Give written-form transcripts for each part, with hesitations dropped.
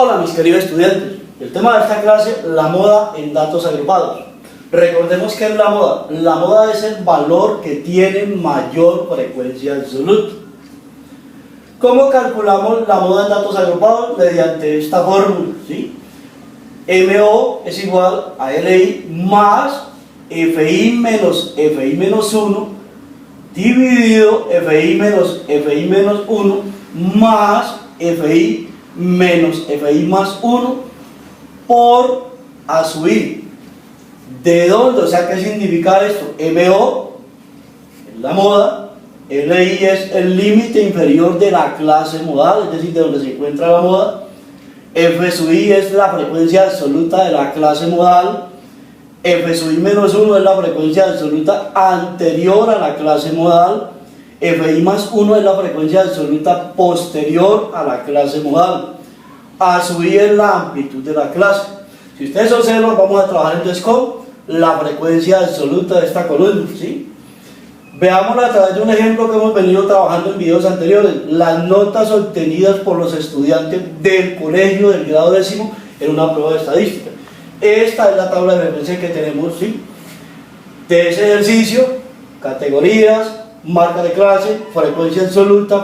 Hola mis queridos estudiantes, el tema de esta clase, la moda en datos agrupados. Recordemos que es la moda. La moda es el valor que tiene mayor frecuencia absoluta. ¿Cómo calculamos la moda en datos agrupados? Mediante esta fórmula, ¿sí? MO es igual a LI más FI menos FI menos 1 dividido FI menos FI menos 1 más FI menos FI más 1 por A sub I. ¿De dónde? O sea, ¿qué significa esto? MO es la moda, LI es el límite inferior de la clase modal, es decir, de donde se encuentra la moda. F sub I es la frecuencia absoluta de la clase modal. F sub I menos 1 es la frecuencia absoluta anterior a la clase modal. Fi más 1 es la frecuencia absoluta posterior a la clase modal. A sub I es la amplitud de la clase. Si ustedes observan, vamos a trabajar entonces con la frecuencia absoluta de esta columna, ¿sí? Veámosla a través de un ejemplo que hemos venido trabajando en videos anteriores. Las notas obtenidas por los estudiantes del colegio del grado décimo en una prueba de estadística. Esta es la tabla de referencia que tenemos, ¿sí? De ese ejercicio, categorías, marca de clase, frecuencia absoluta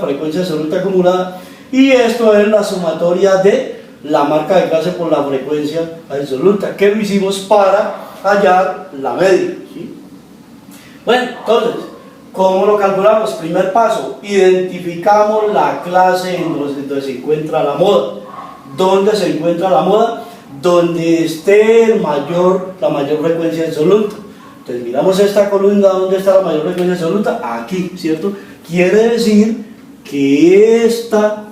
acumulada, y esto es la sumatoria de la marca de clase por la frecuencia absoluta, que lo hicimos para hallar la media, ¿sí? Bueno, entonces, ¿cómo lo calculamos? Primer paso, identificamos la clase en donde se encuentra la moda. ¿Dónde se encuentra la moda? Donde esté la mayor frecuencia absoluta. Entonces miramos esta columna, ¿dónde está la mayor frecuencia absoluta? Aquí, ¿cierto? Quiere decir que esta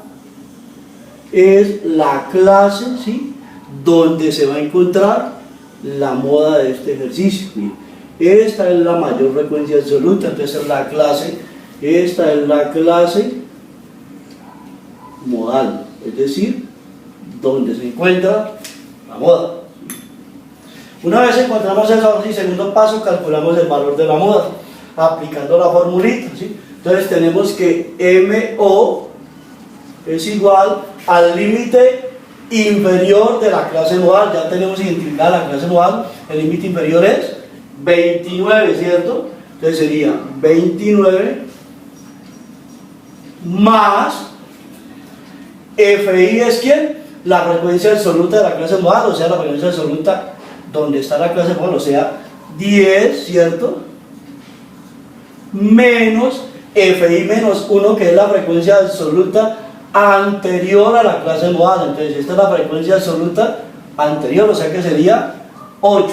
es la clase, ¿sí?, donde se va a encontrar la moda de este ejercicio. Esta es la mayor frecuencia absoluta, entonces es la clase, esta es la clase modal, es decir, donde se encuentra la moda. Una vez encontramos eso, y segundo paso, calculamos el valor de la moda, aplicando la formulita, ¿sí? Entonces tenemos que MO es igual al límite inferior de la clase modal. Ya tenemos identificada la clase modal, el límite inferior es 29, ¿cierto? Entonces sería 29 más FI es ¿quién? La frecuencia absoluta de la clase modal, o sea, la frecuencia absoluta donde está la clase modal, o sea, 10, ¿cierto? Menos FI menos 1, que es la frecuencia absoluta anterior a la clase modal. Entonces esta es la frecuencia absoluta anterior, o sea que sería 8.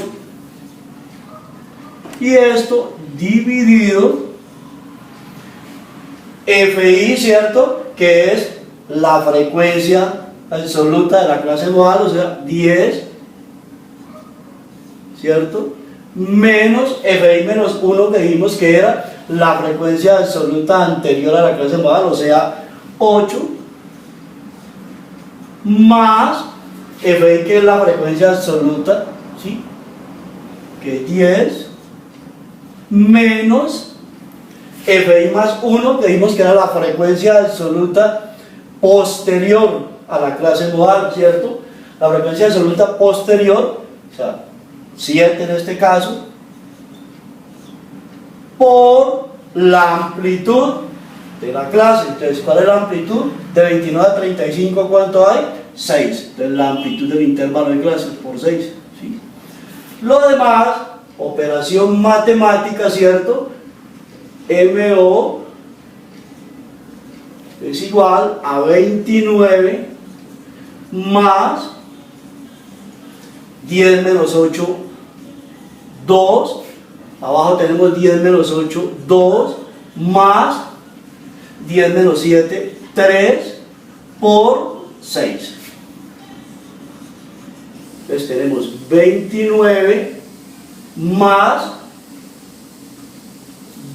Y esto dividido FI, ¿cierto?, que es la frecuencia absoluta de la clase modal, o sea, 10, ¿cierto?, menos FI menos 1, que dijimos que era la frecuencia absoluta anterior a la clase modal, o sea, 8, más FI, que es la frecuencia absoluta, ¿sí?, que es 10, menos FI más 1, que dijimos que era la frecuencia absoluta posterior a la clase modal, ¿cierto? La frecuencia absoluta posterior, o sea, 7 en este caso, por la amplitud de la clase. Entonces, ¿cuál es la amplitud? De 29 a 35, ¿cuánto hay? 6. Entonces, la amplitud del intervalo de clase por 6, ¿sí? Lo demás, operación matemática, ¿cierto? MO es igual a 29 más 10 menos 8, 2, abajo tenemos 10 menos 8, 2, más 10 menos 7, 3, por 6. Entonces tenemos 29 más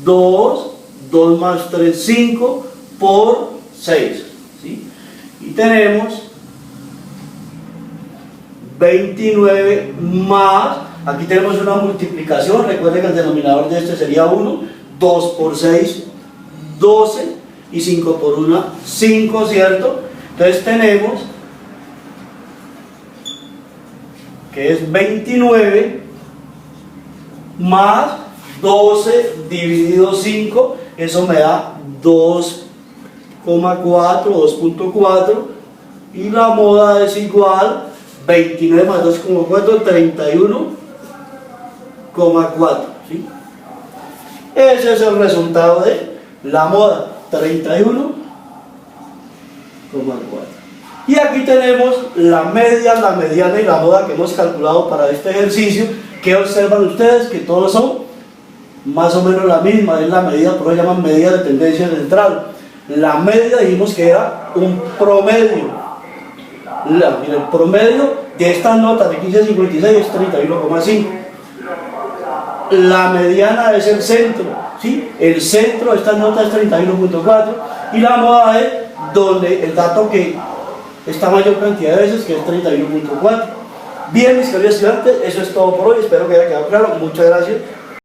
2, 2 más 3, 5, por 6, ¿sí? Y tenemos 29 más, aquí tenemos una multiplicación, recuerden que el denominador de este sería 1, 2 por 6, 12, y 5 por 1, 5, ¿cierto? Entonces tenemos que es 29, más 12 dividido 5, eso me da 2,4, 2.4, y la moda es igual 29 más 2,4, 31,4, ¿sí? Ese es el resultado de la moda, 31,4. Y aquí tenemos la media, la mediana y la moda que hemos calculado para este ejercicio. ¿Qué observan ustedes? Que todos son más o menos la misma, es la medida, por eso llaman medida de tendencia central. La media dijimos que era un promedio. Mira, el promedio de estas notas de 15 a 56 es 31,5. La mediana es el centro, ¿sí? El centro de estas notas es 31,4 y la moda es donde el dato que está mayor cantidad de veces, que es 31,4. Bien, mis queridos estudiantes, eso es todo por hoy, espero que haya quedado claro, muchas gracias.